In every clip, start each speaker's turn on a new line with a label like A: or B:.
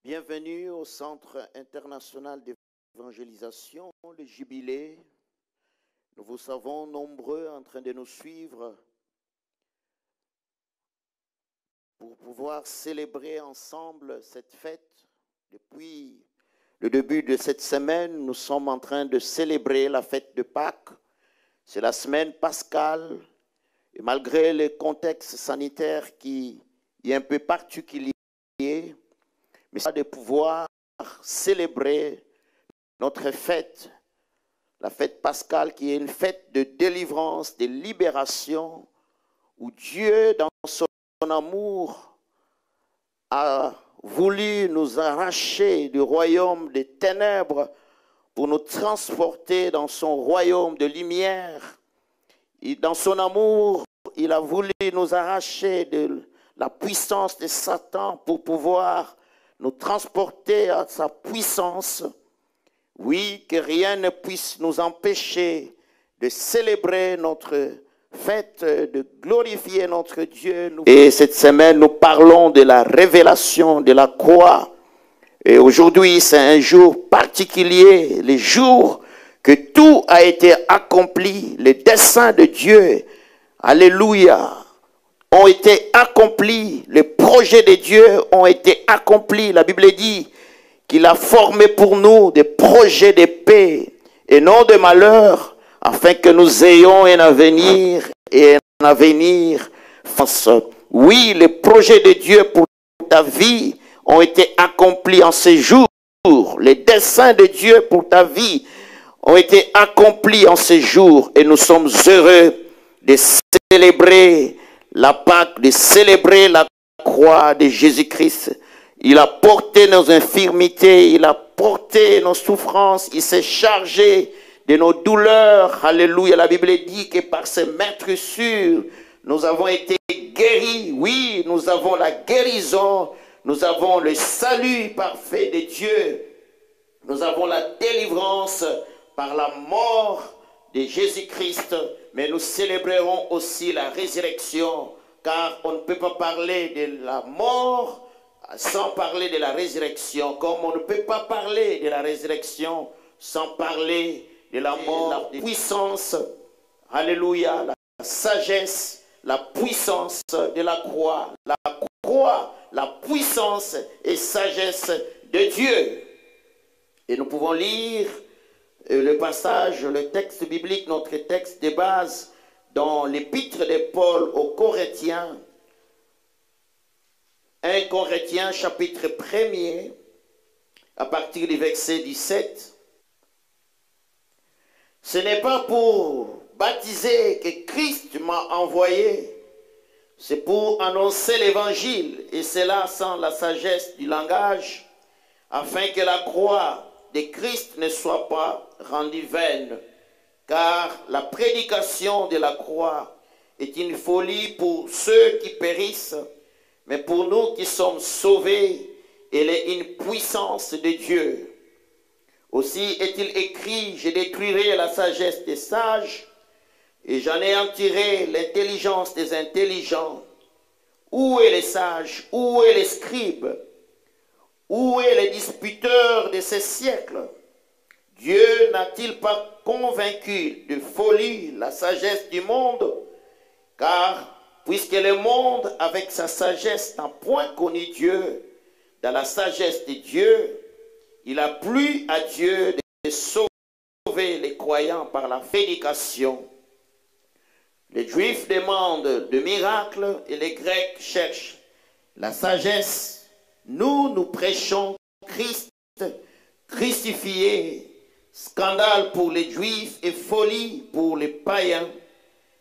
A: Bienvenue au Centre international d'évangélisation, le Jubilé. Nous vous savons nombreux en train de nous suivre pour pouvoir célébrer ensemble cette fête. Depuis le début de cette semaine, nous sommes en train de célébrer la fête de Pâques. C'est la semaine pascale et malgré le contexte sanitaire qui est un peu particulier, mais de pouvoir célébrer notre fête, la fête pascale qui est une fête de délivrance, de libération, où Dieu, dans son amour, a voulu nous arracher du royaume des ténèbres pour nous transporter dans son royaume de lumière. Et dans son amour, il a voulu nous arracher de la puissance de Satan pour pouvoir nous transporter à sa puissance. Oui, que rien ne puisse nous empêcher de célébrer notre fête, de glorifier notre Dieu. Et cette semaine, nous parlons de la révélation de la croix. Et aujourd'hui, c'est un jour particulier, le jour que tout a été accompli, les desseins de Dieu, alléluia, ont été accomplis, les projets de Dieu ont été accomplis. La Bible dit qu'il a formé pour nous des projets de paix et non de malheur, afin que nous ayons un avenir et un avenir face. Oui, les projets de Dieu pour ta vie ont été accomplis en ces jours. Les desseins de Dieu pour ta vie ont été accomplis en ces jours et nous sommes heureux de célébrer la Pâque, de célébrer la croix de Jésus-Christ. Il a porté nos infirmités, il a porté nos souffrances, il s'est chargé de nos douleurs. Alléluia, la Bible dit que par ses meurtrissures, nous avons été guéris. Oui, nous avons la guérison, nous avons le salut parfait de Dieu. Nous avons la délivrance par la mort de Jésus-Christ, mais nous célébrerons aussi la résurrection, car on ne peut pas parler de la mort sans parler de la résurrection, comme on ne peut pas parler de la résurrection sans parler de la mort, la puissance, alléluia, la sagesse, la puissance de la croix, la puissance et sagesse de Dieu. Et nous pouvons lire le passage, le texte biblique, notre texte de base dans l'épître de Paul aux Corinthiens, 1 Corinthiens chapitre 1er, à partir du verset 17. Ce n'est pas pour baptiser que Christ m'a envoyé, c'est pour annoncer l'évangile, et cela sans la sagesse du langage, afin que la croix de Christ ne soit pas rendue vaine, car la prédication de la croix est une folie pour ceux qui périssent, mais pour nous qui sommes sauvés, elle est une puissance de Dieu. Aussi est-il écrit, je détruirai la sagesse des sages, et j'anéantirai l'intelligence des intelligents. Où est les sages? Où est les scribes? Où est le disputeur de ces siècles? Dieu n'a-t-il pas convaincu de folie la sagesse du monde? Car puisque le monde, avec sa sagesse, n'a point connu Dieu, dans la sagesse de Dieu, il a plu à Dieu de sauver les croyants par la prédication. Les Juifs demandent de miracles et les Grecs cherchent la sagesse. Nous prêchons Christ crucifié, scandale pour les Juifs et folie pour les païens,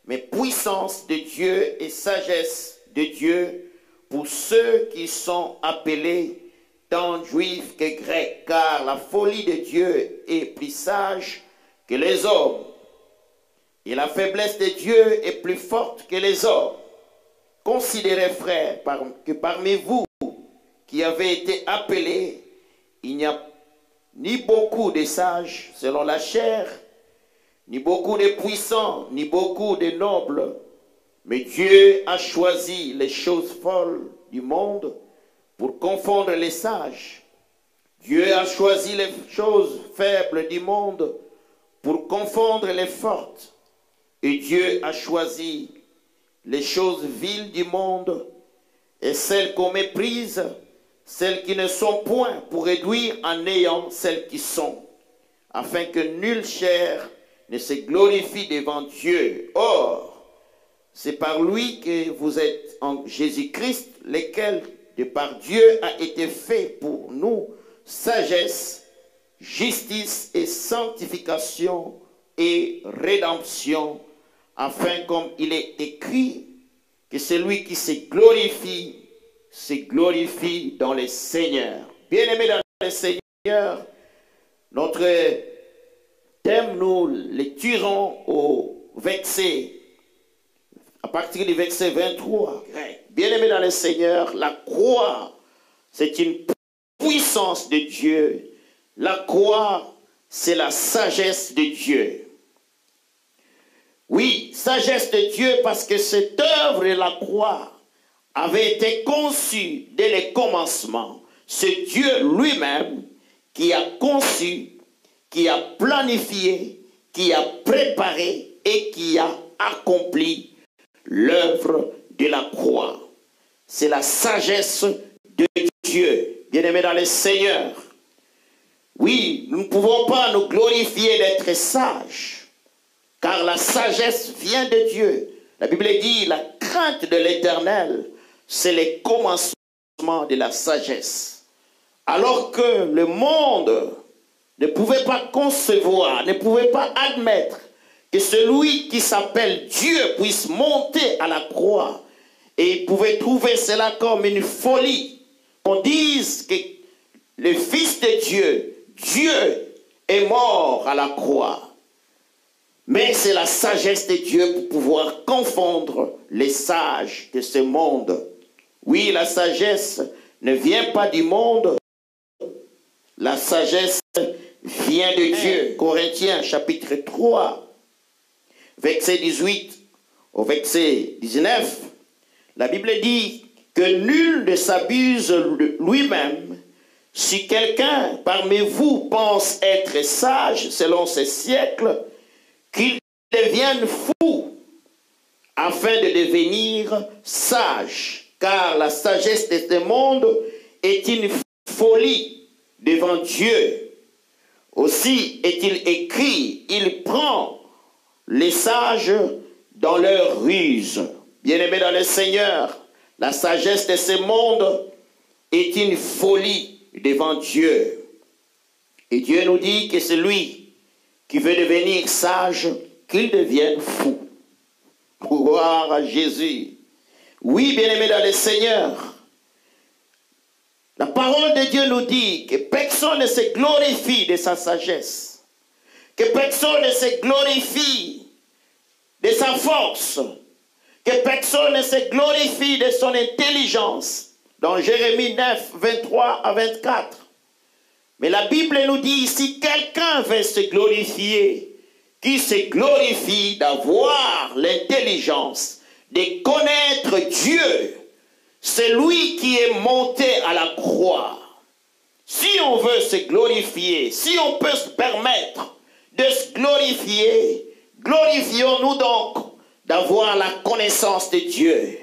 A: mais puissance de Dieu et sagesse de Dieu pour ceux qui sont appelés tant Juifs que Grecs, car la folie de Dieu est plus sage que les hommes, et la faiblesse de Dieu est plus forte que les hommes. Considérez, frères, que parmi vous qui avez été appelés, il n'y a ni beaucoup de sages selon la chair, ni beaucoup de puissants, ni beaucoup de nobles, mais Dieu a choisi les choses folles du monde pour confondre les sages. Dieu a choisi les choses faibles du monde pour confondre les fortes. Et Dieu a choisi les choses viles du monde et celles qu'on méprise, celles qui ne sont point, pour réduire en néant celles qui sont, afin que nulle chair ne se glorifie devant Dieu. Or, c'est par lui que vous êtes en Jésus-Christ, lequel, de par Dieu, a été fait pour nous sagesse, justice et sanctification et rédemption, afin, comme il est écrit, que celui qui se glorifie dans le Seigneur. Bien-aimés dans le Seigneur, notre thème, nous l'étudierons au verset, à partir du verset 23. Bien-aimés dans le Seigneur, la croix, c'est une puissance de Dieu. La croix, c'est la sagesse de Dieu. Oui, sagesse de Dieu, parce que cette œuvre de la croix avait été conçue dès le commencement. C'est Dieu lui-même qui a conçu, qui a planifié, qui a préparé et qui a accompli l'œuvre de la croix. C'est la sagesse de Dieu. Bien-aimés dans le Seigneur, oui, nous ne pouvons pas nous glorifier d'être sages, car la sagesse vient de Dieu. La Bible dit, la crainte de l'Éternel, c'est le commencement de la sagesse. Alors que le monde ne pouvait pas concevoir, ne pouvait pas admettre que celui qui s'appelle Dieu puisse monter à la croix, et pouvait trouver cela comme une folie. On dise que le Fils de Dieu, Dieu est mort à la croix. Mais c'est la sagesse de Dieu pour pouvoir confondre les sages de ce monde. Oui, la sagesse ne vient pas du monde. La sagesse vient de Dieu. Corinthiens chapitre 3, verset 18 au verset 19. La Bible dit que nul ne s'abuse lui-même. Si quelqu'un parmi vous pense être sage selon ce siècle, qu'il devienne fou afin de devenir sage, car la sagesse de ce monde est une folie devant Dieu. Aussi est-il écrit, il prend les sages dans leur ruse. Bien-aimés dans le Seigneur, la sagesse de ce monde est une folie devant Dieu. Et Dieu nous dit que celui qui veut devenir sage, qu'il devienne fou. Gloire à Jésus. Oui, bien-aimés dans le Seigneur, la parole de Dieu nous dit que personne ne se glorifie de sa sagesse, que personne ne se glorifie de sa force, que personne ne se glorifie de son intelligence. Dans Jérémie 9, 23 à 24. Mais la Bible nous dit, si quelqu'un veut se glorifier, qu'il se glorifie d'avoir l'intelligence, de connaître Dieu, c'est lui qui est monté à la croix. Si on veut se glorifier, si on peut se permettre de se glorifier, glorifions-nous donc d'avoir la connaissance de Dieu,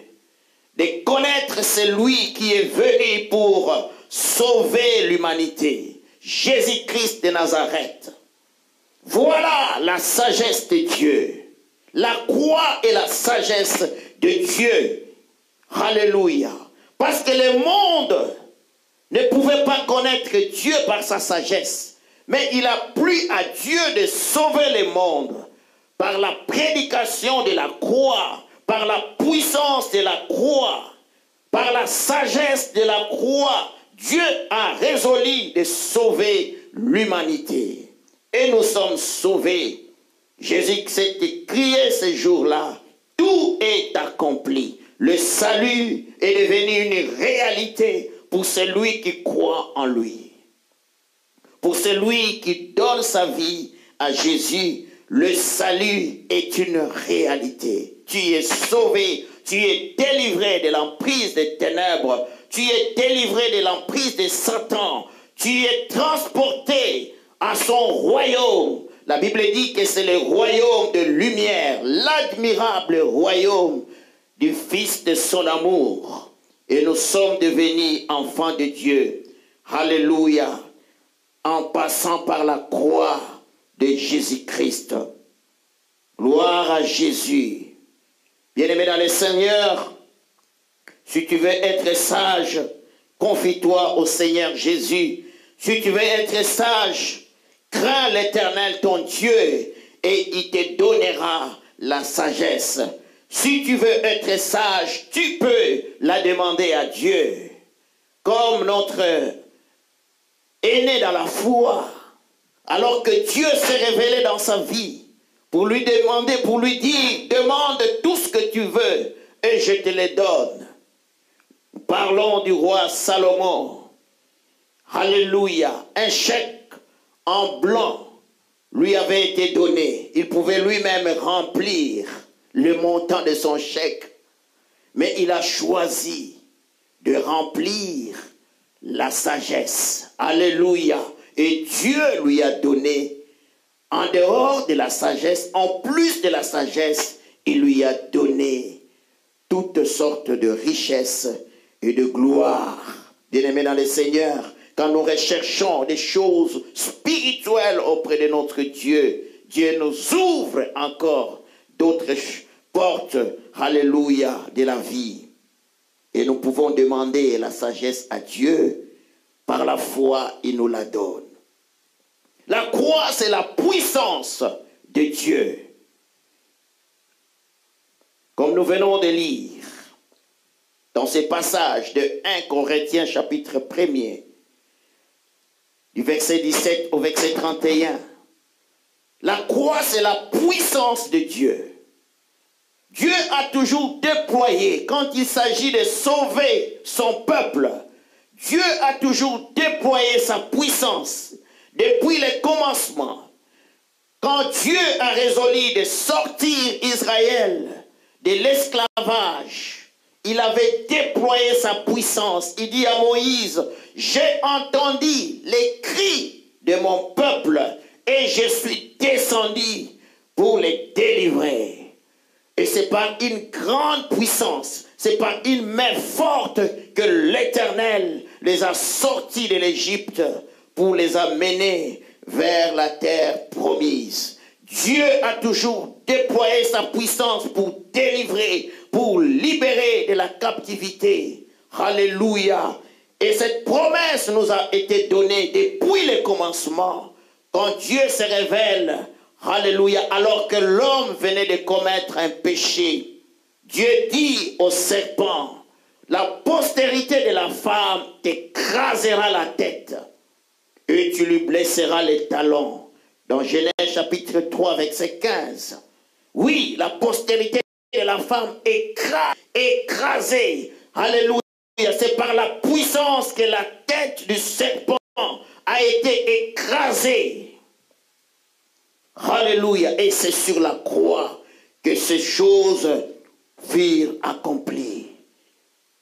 A: de connaître celui qui est venu pour sauver l'humanité. Jésus-Christ de Nazareth. Voilà la sagesse de Dieu. La croix est la sagesse de Dieu. Alléluia. Parce que le monde ne pouvait pas connaître Dieu par sa sagesse. Mais il a plu à Dieu de sauver le monde par la prédication de la croix, par la puissance de la croix, par la sagesse de la croix. Dieu a résolu de sauver l'humanité. Et nous sommes sauvés. Jésus s'est crié ce jour-là. Tout est accompli. Le salut est devenu une réalité pour celui qui croit en lui. Pour celui qui donne sa vie à Jésus, le salut est une réalité. Tu es sauvé, tu es délivré de l'emprise des ténèbres. Tu es délivré de l'emprise de Satan. Tu es transporté à son royaume. La Bible dit que c'est le royaume de lumière, l'admirable royaume du Fils de son amour. Et nous sommes devenus enfants de Dieu. Alléluia. En passant par la croix de Jésus-Christ. Gloire à Jésus. Bien-aimé dans le Seigneur, si tu veux être sage, confie-toi au Seigneur Jésus. Si tu veux être sage, crains l'Éternel ton Dieu et il te donnera la sagesse. Si tu veux être sage, tu peux la demander à Dieu. Comme notre aîné dans la foi, alors que Dieu s'est révélé dans sa vie, pour lui demander, pour lui dire, demande tout ce que tu veux et je te le donne. Parlons du roi Salomon. Alléluia. Un chèque en blanc lui avait été donné. Il pouvait lui-même remplir le montant de son chèque. Mais il a choisi de remplir la sagesse. Alléluia. Et Dieu lui a donné, en dehors de la sagesse, en plus de la sagesse, il lui a donné toutes sortes de richesses et de gloire. Bien-aimés dans le Seigneur, quand nous recherchons des choses spirituelles auprès de notre Dieu, Dieu nous ouvre encore d'autres portes, alléluia, de la vie. Et nous pouvons demander la sagesse à Dieu. Par la foi, il nous la donne. La croix, c'est la puissance de Dieu. Comme nous venons de lire dans ces passages de 1 Corinthiens chapitre 1er, du verset 17 au verset 31, la croix, c'est la puissance de Dieu. Dieu a toujours déployé, quand il s'agit de sauver son peuple, Dieu a toujours déployé sa puissance depuis le commencement. Quand Dieu a résolu de sortir Israël de l'esclavage, il avait déployé sa puissance. Il dit à Moïse, j'ai entendu les cris de mon peuple et je suis descendu pour les délivrer. Et c'est par une grande puissance, c'est par une main forte que l'Éternel les a sortis de l'Égypte pour les amener vers la terre promise. Dieu a toujours déployé sa puissance pour délivrer, pour libérer de la captivité. Alléluia. Et cette promesse nous a été donnée depuis le commencement, quand Dieu se révèle. Alléluia. Alors que l'homme venait de commettre un péché, Dieu dit au serpent, la postérité de la femme t'écrasera la tête et tu lui blesseras les talons. Dans Genèse chapitre 3, verset 15. Oui, la postérité de la femme écrasée. Alléluia. C'est par la puissance que la tête du serpent a été écrasée. Alléluia. Et c'est sur la croix que ces choses furent accomplies.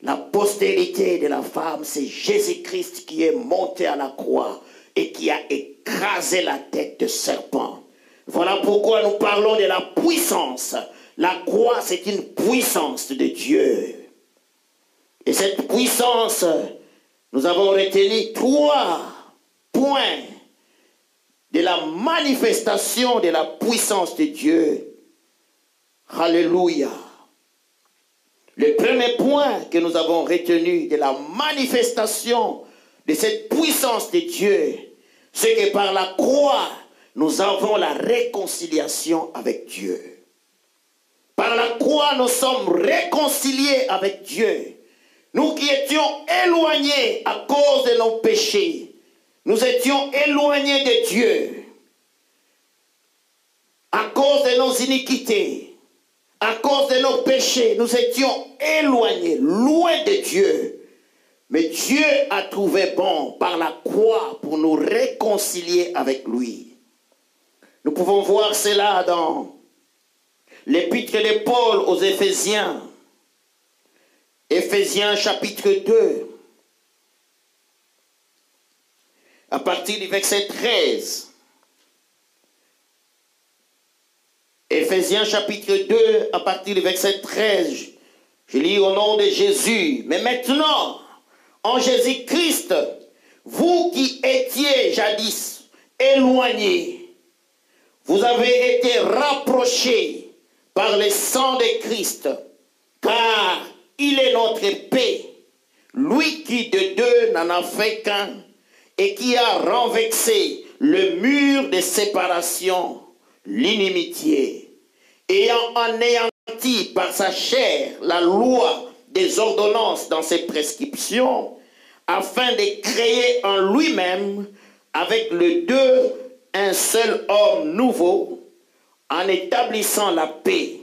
A: La postérité de la femme, c'est Jésus-Christ qui est monté à la croix et qui a écrasé la tête de serpent. Voilà pourquoi nous parlons de la puissance. La croix, c'est une puissance de Dieu. Et cette puissance, nous avons retenu 3 points de la manifestation de la puissance de Dieu. Alléluia. Le premier point que nous avons retenu de la manifestation de cette puissance de Dieu, c'est que par la croix, nous avons la réconciliation avec Dieu. Par la croix, nous sommes réconciliés avec Dieu. Nous qui étions éloignés à cause de nos péchés, nous étions éloignés de Dieu à cause de nos iniquités, à cause de nos péchés. Nous étions éloignés, loin de Dieu. Mais Dieu a trouvé bon par la croix pour nous réconcilier avec lui. Nous pouvons voir cela dans l'épître de Paul aux Éphésiens. Éphésiens chapitre 2. à partir du verset 13. Éphésiens chapitre 2, à partir du verset 13. Je lis au nom de Jésus. Mais maintenant, en Jésus-Christ, vous qui étiez jadis éloignés, vous avez été rapprochés par le sang de Christ, car il est notre paix, lui qui de deux n'en a fait qu'un, et qui a renversé le mur de séparation, l'inimitié, ayant anéanti par sa chair la loi des ordonnances dans ses prescriptions, afin de créer en lui-même, avec les deux, un seul homme nouveau, en établissant la paix,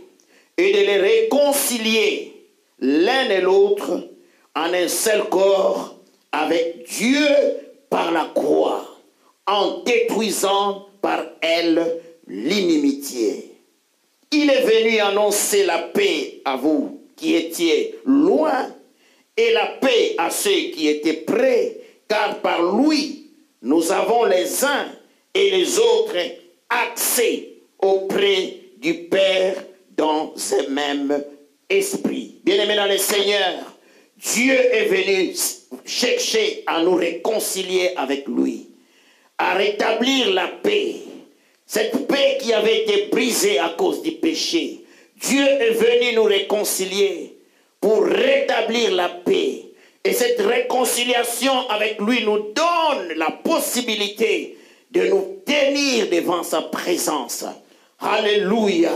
A: et de les réconcilier l'un et l'autre en un seul corps avec Dieu par la croix, en détruisant par elle l'inimitié. Il est venu annoncer la paix à vous qui étiez loin et la paix à ceux qui étaient près, car par lui, nous avons les uns et les autres accès auprès du Père dans ce même esprit. Bien-aimés dans le Seigneur, Dieu est venu chercher à nous réconcilier avec lui, à rétablir la paix. Cette paix qui avait été brisée à cause du péché. Dieu est venu nous réconcilier pour rétablir la paix. Et cette réconciliation avec lui nous donne la possibilité de nous tenir devant sa présence. Alléluia.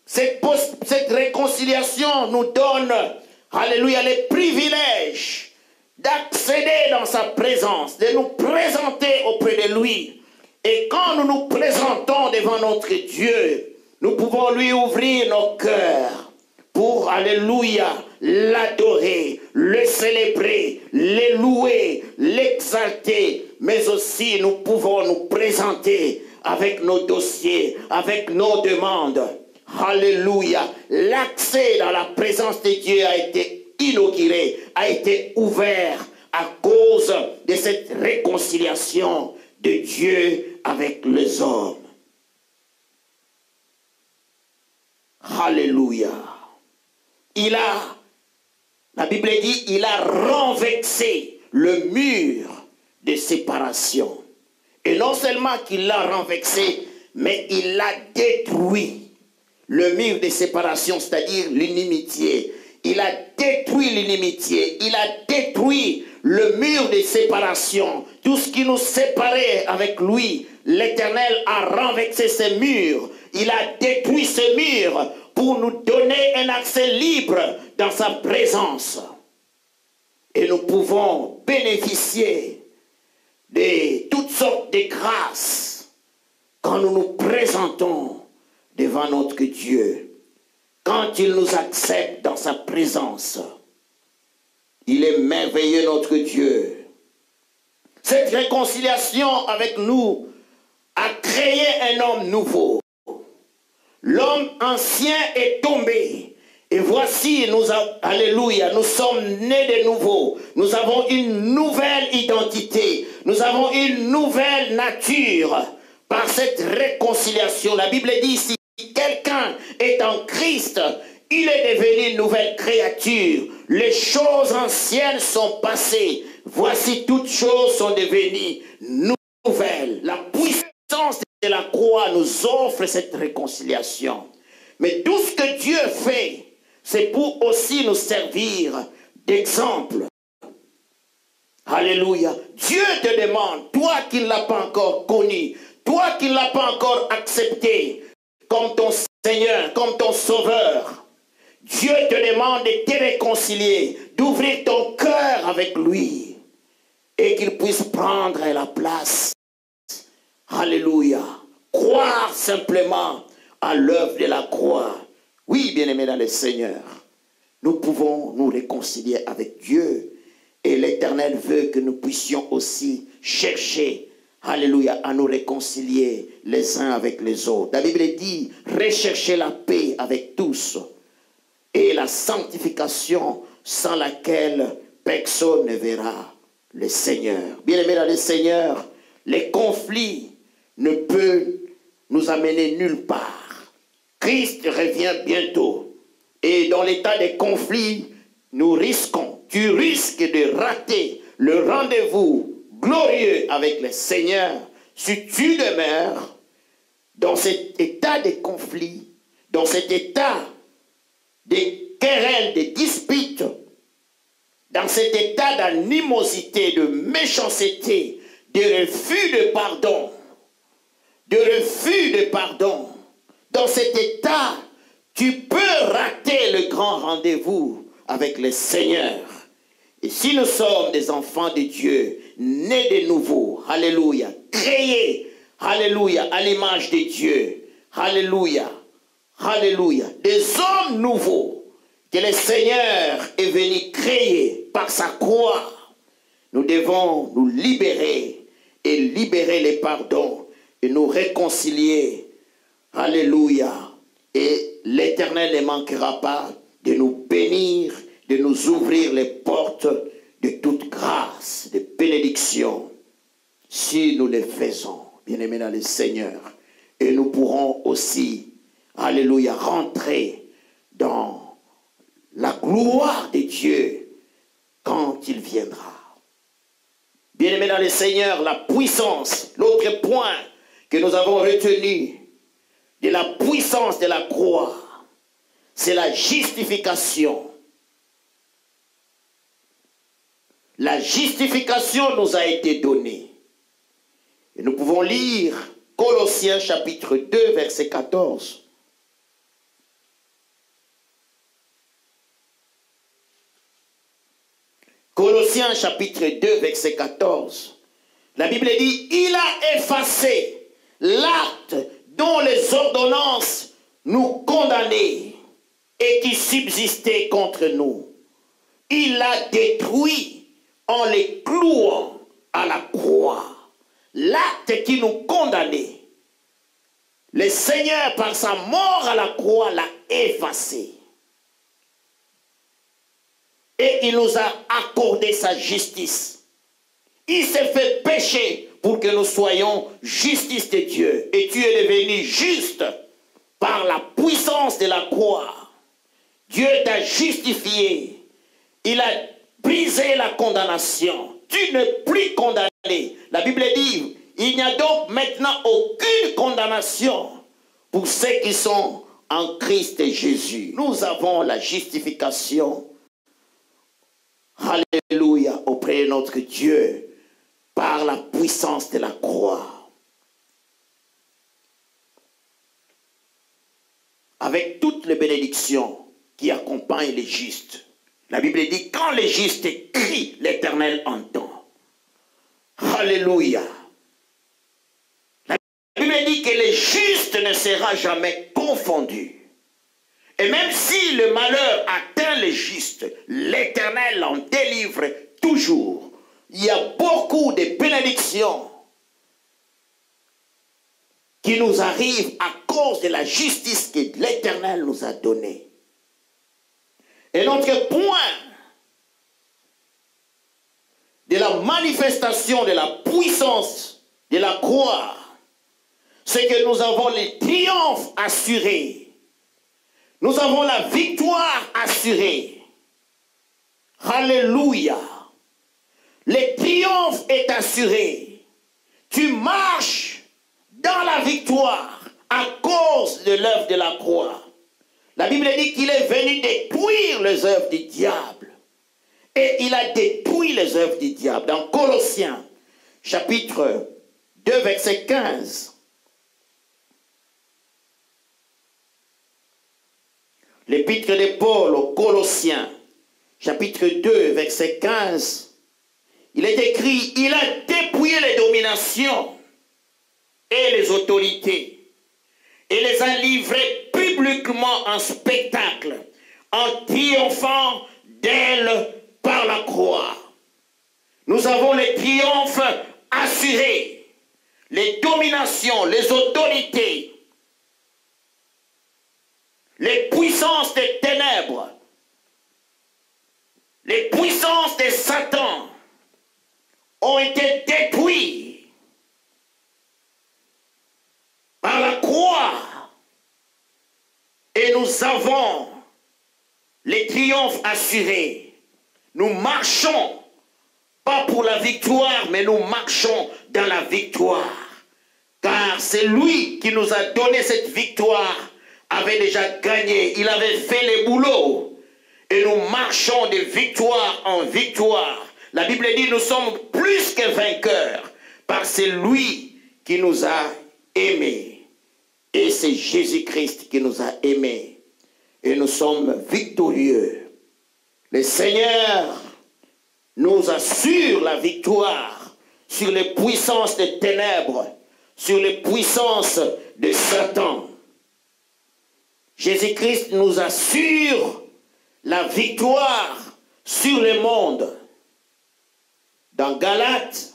A: Cette réconciliation nous donne, alléluia, les privilèges d'accéder dans sa présence, de nous présenter auprès de lui. Et quand nous nous présentons devant notre Dieu, nous pouvons lui ouvrir nos cœurs pour, alléluia, l'adorer, le célébrer, le louer, l'exalter. Mais aussi nous pouvons nous présenter avec nos dossiers, avec nos demandes. Alléluia. L'accès dans la présence de Dieu a été inauguré, a été ouvert à cause de cette réconciliation de Dieu avec les hommes. Alléluia. La Bible dit, il a renversé le mur de séparation. Et non seulement qu'il l'a renversé, mais il l'a détruit. Le mur de séparation, c'est-à-dire l'inimitié. Il a détruit l'inimitié. Il a détruit le mur de séparation. Tout ce qui nous séparait avec lui, l'Éternel a renversé ces murs. Il a détruit ces murs pour nous donner un accès libre dans sa présence. Et nous pouvons bénéficier de toutes sortes de grâces quand nous nous présentons devant notre Dieu. Quand il nous accepte dans sa présence, il est merveilleux notre Dieu. Cette réconciliation avec nous a créé un homme nouveau. L'homme ancien est tombé. Et voici, alléluia, nous sommes nés de nouveau. Nous avons une nouvelle identité. Nous avons une nouvelle nature. Par cette réconciliation, la Bible dit, si quelqu'un est en Christ, il est devenu une nouvelle créature. Les choses anciennes sont passées. Voici, toutes choses sont devenues nouvelles. La puissance de la croix nous offre cette réconciliation. Mais tout ce que Dieu fait, c'est pour aussi nous servir d'exemple. Alléluia. Dieu te demande, toi qui ne l'as pas encore connu, toi qui ne l'as pas encore accepté comme ton Seigneur, comme ton Sauveur, Dieu te demande de te réconcilier, d'ouvrir ton cœur avec lui et qu'il puisse prendre la place. Alléluia. Croire simplement à l'œuvre de la croix. Oui, bien-aimés dans le Seigneur, nous pouvons nous réconcilier avec Dieu et l'Éternel veut que nous puissions aussi chercher, alléluia, à nous réconcilier les uns avec les autres. La Bible dit, recherchez la paix avec tous et la sanctification sans laquelle personne ne verra le Seigneur. Bien-aimés dans le Seigneur, les conflits ne peuvent nous amener nulle part. Christ revient bientôt. Et dans l'état des conflits, tu risques de rater le rendez-vous glorieux avec le Seigneur si tu demeures dans cet état de conflit, dans cet état de querelles, de disputes, dans cet état d'animosité, de méchanceté, de refus de pardon, dans cet état, tu peux rater le grand rendez-vous avec le Seigneur. Et si nous sommes des enfants de Dieu, nés de nouveau, alléluia, créés, alléluia, à l'image de Dieu, alléluia, alléluia, des hommes nouveaux que le Seigneur est venu créer par sa croix, nous devons nous libérer et libérer les pardons et nous réconcilier, alléluia, et l'Éternel ne manquera pas de nous bénir, de nous ouvrir les portes de toute grâce, de bénédiction, si nous le faisons, bien-aimés dans le Seigneur. Et nous pourrons aussi, alléluia, rentrer dans la gloire de Dieu quand il viendra. Bien-aimés dans le Seigneur, la puissance, l'autre point que nous avons retenu de la puissance de la croix, c'est la justification. La justification nous a été donnée. Et nous pouvons lire Colossiens chapitre 2, verset 14. Colossiens chapitre 2, verset 14. La Bible dit, il a effacé l'acte dont les ordonnances nous condamnaient et qui subsistait contre nous. Il l'a détruit en les clouant à la croix. L'acte qui nous condamnait, le Seigneur par sa mort à la croix l'a effacé. Et il nous a accordé sa justice. Il s'est fait pécher pour que nous soyons justice de Dieu. Et tu es devenu juste par la puissance de la croix. Dieu t'a justifié. Il a brisé la condamnation. Tu n'es plus condamné. La Bible dit, il n'y a donc maintenant aucune condamnation pour ceux qui sont en Christ Jésus. Nous avons la justification. Alléluia, auprès de notre Dieu, par la puissance de la croix. Avec toutes les bénédictions qui accompagnent les justes. La Bible dit, quand les justes crient, l'Éternel entend. Alléluia. La Bible dit que le juste ne sera jamais confondu. Et même si le malheur atteint les justes, l'Éternel en délivre toujours. Il y a beaucoup de bénédictions qui nous arrivent à cause de la justice que l'Éternel nous a donnée. Et notre point de la manifestation de la puissance de la croix, c'est que nous avons les triomphes assurés. Nous avons la victoire assurée. Alléluia. Le triomphe est assuré. Tu marches dans la victoire à cause de l'œuvre de la croix. La Bible dit qu'il est venu détruire les œuvres du diable. Et il a détruit les œuvres du diable. Dans Colossiens, chapitre 2, verset 15. L'épître de Paul aux Colossiens, chapitre 2, verset 15, il est écrit, il a dépouillé les dominations et les autorités et les a livrées publiquement en spectacle, en triomphant d'elles par la croix. Nous avons les triomphes assurés, les dominations, les autorités, les puissances des ténèbres, les puissances de Satan ont été détruites nous avons les triomphes assurés. Nous marchons, pas pour la victoire, mais nous marchons dans la victoire. Car c'est lui qui nous a donné cette victoire, avait déjà gagné. Il avait fait les boulots. Et nous marchons de victoire en victoire. La Bible dit nous sommes plus que vainqueurs. Parce que c'est lui qui nous a aimés. Et c'est Jésus-Christ qui nous a aimés. Et nous sommes victorieux. Le Seigneur nous assure la victoire sur les puissances des ténèbres, sur les puissances de Satan. Jésus-Christ nous assure la victoire sur le monde. Dans Galates,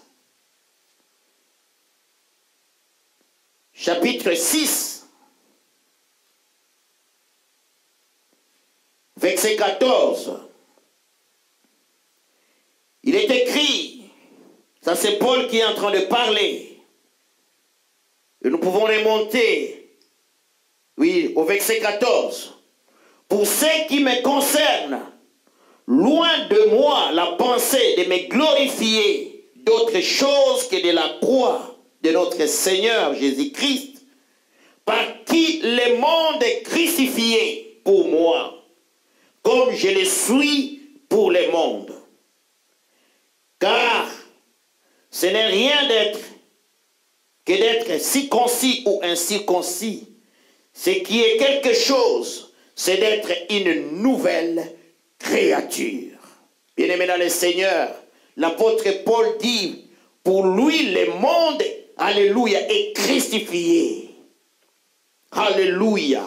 A: chapitre 6, verset 14, il est écrit, ça c'est Paul qui est en train de parler, et nous pouvons remonter, oui, au verset 14. Pour ce qui me concerne, loin de moi la pensée de me glorifier d'autre chose que de la croix de notre Seigneur Jésus-Christ, par qui le monde est crucifié pour moi, comme je le suis pour le monde. Car ce n'est rien que d'être circoncis ou incirconcis. Ce qui est quelque chose, c'est d'être une nouvelle créature. Bien-aimé dans le Seigneur, l'apôtre Paul dit, pour lui le monde, alléluia, est crucifié. Alléluia.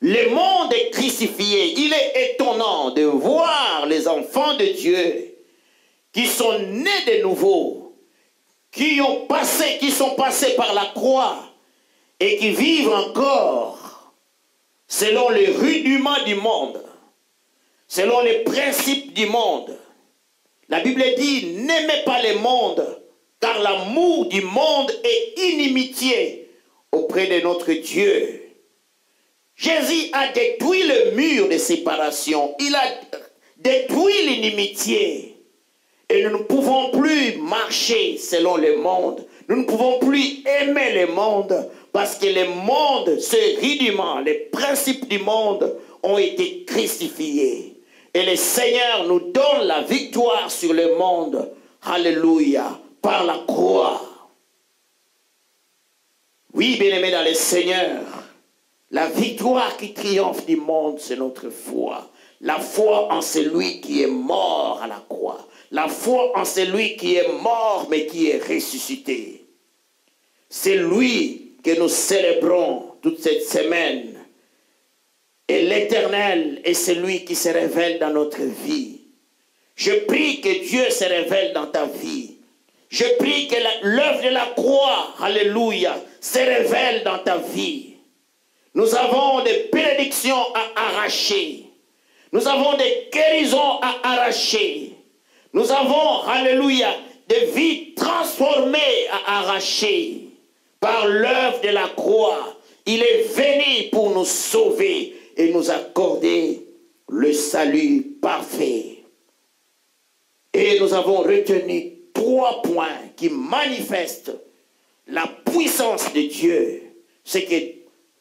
A: Le monde est crucifié. Il est étonnant de voir les enfants de Dieu qui sont nés de nouveau, qui sont passés par la croix et qui vivent encore selon les rudiments du monde, selon les principes du monde. La Bible dit, n'aimez pas le monde, car l'amour du monde est inimitié auprès de notre Dieu. Jésus a détruit le mur de séparation. Il a détruit l'inimitié. Et nous ne pouvons plus marcher selon le monde. Nous ne pouvons plus aimer le monde parce que le monde, ce rudiment, les principes du monde ont été crucifiés. Et le Seigneur nous donne la victoire sur le monde. Alléluia. Par la croix. Oui, bien-aimés dans le Seigneur, la victoire qui triomphe du monde, c'est notre foi. La foi en celui qui est mort à la croix. La foi en celui qui est mort mais qui est ressuscité. C'est lui que nous célébrons toute cette semaine. Et l'Éternel est celui qui se révèle dans notre vie. Je prie que Dieu se révèle dans ta vie. Je prie que l'œuvre de la croix, alléluia, se révèle dans ta vie. Nous avons des bénédictions à arracher. Nous avons des guérisons à arracher. Nous avons, alléluia, des vies transformées à arracher. Par l'œuvre de la croix, il est venu pour nous sauver et nous accorder le salut parfait. Et nous avons retenu 3 points qui manifestent la puissance de Dieu. C'est que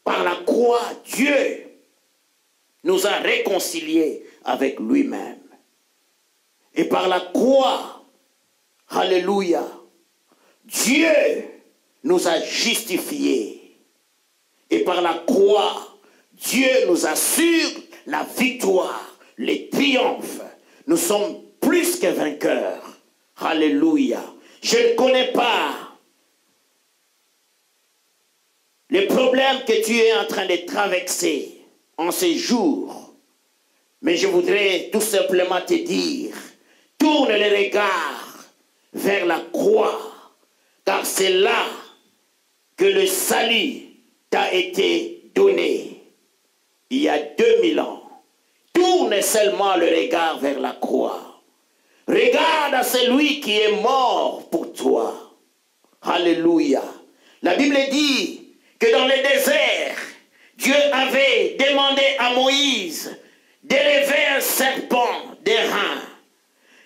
A: par la croix, Dieu nous a réconciliés avec lui-même. Et par la croix, alléluia, Dieu nous a justifiés. Et par la croix, Dieu nous assure la victoire, le triomphe. Nous sommes plus que vainqueurs. Alléluia. Je ne connais pas les problèmes que tu es en train de traverser en ces jours. Mais je voudrais tout simplement te dire, tourne le regard vers la croix, car c'est là que le salut t'a été donné. Il y a 2000 ans. Tourne seulement le regard vers la croix. Regarde à celui qui est mort pour toi. Alléluia. La Bible dit que dans le désert, Dieu avait demandé à Moïse d'élever un serpent des reins.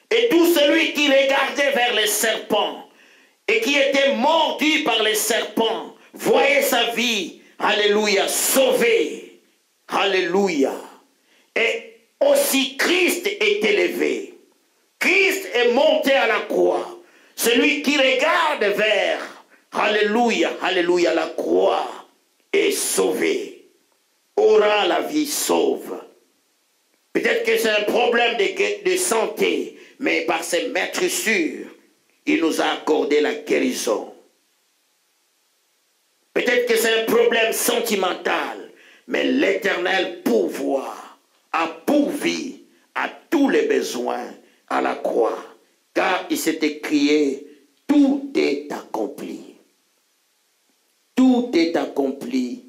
A: Et tout celui qui regardait vers les serpents et qui était mordu par les serpents voyait sa vie, alléluia, sauvée. Alléluia. Et aussi Christ est élevé. Christ est monté à la croix. Celui qui regarde vers, alléluia, alléluia, la croix est sauvé. Aura la vie sauve. Peut-être que c'est un problème de santé, mais par ses maîtressures, il nous a accordé la guérison. Peut-être que c'est un problème sentimental, mais l'Éternel pouvoir a pourvu à tous les besoins à la croix, car il s'est écrié, tout est accompli. Tout est accompli.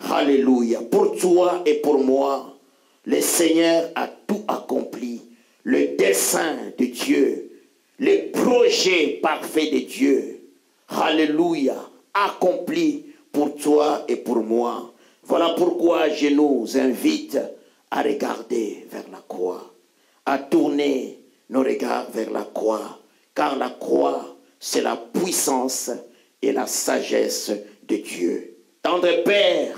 A: Alléluia. Pour toi et pour moi, le Seigneur a tout accompli. Le dessein de Dieu, le projet parfait de Dieu. Alléluia. Accompli pour toi et pour moi. Voilà pourquoi je nous invite à regarder vers la croix, à tourner nos regards vers la croix, car la croix, c'est la puissance et la sagesse de Dieu. Tendre Père,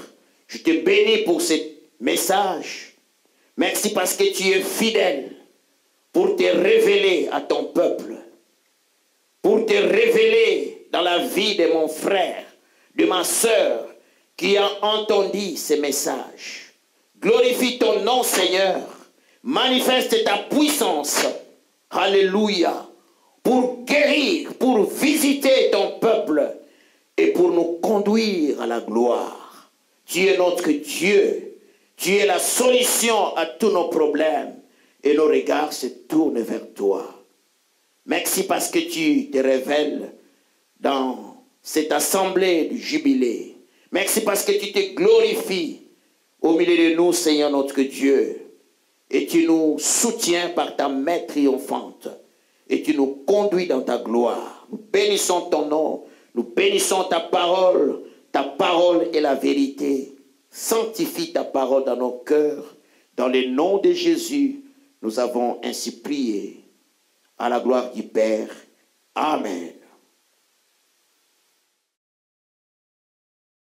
A: je te bénis pour ce message. Merci parce que tu es fidèle pour te révéler à ton peuple, pour te révéler dans la vie de mon frère, de ma sœur, qui a entendu ces messages. Glorifie ton nom, Seigneur. Manifeste ta puissance. Alléluia. Pour guérir, pour visiter ton peuple et pour nous conduire à la gloire. Tu es notre Dieu. Tu es la solution à tous nos problèmes et nos regards se tournent vers toi. Merci parce que tu te révèles dans cette assemblée du jubilé. Merci parce que tu te glorifies au milieu de nous, Seigneur notre Dieu. Et tu nous soutiens par ta main triomphante. Et tu nous conduis dans ta gloire. Nous bénissons ton nom. Nous bénissons ta parole. Ta parole est la vérité. Sanctifie ta parole dans nos cœurs. Dans le nom de Jésus, nous avons ainsi prié. À la gloire du Père. Amen.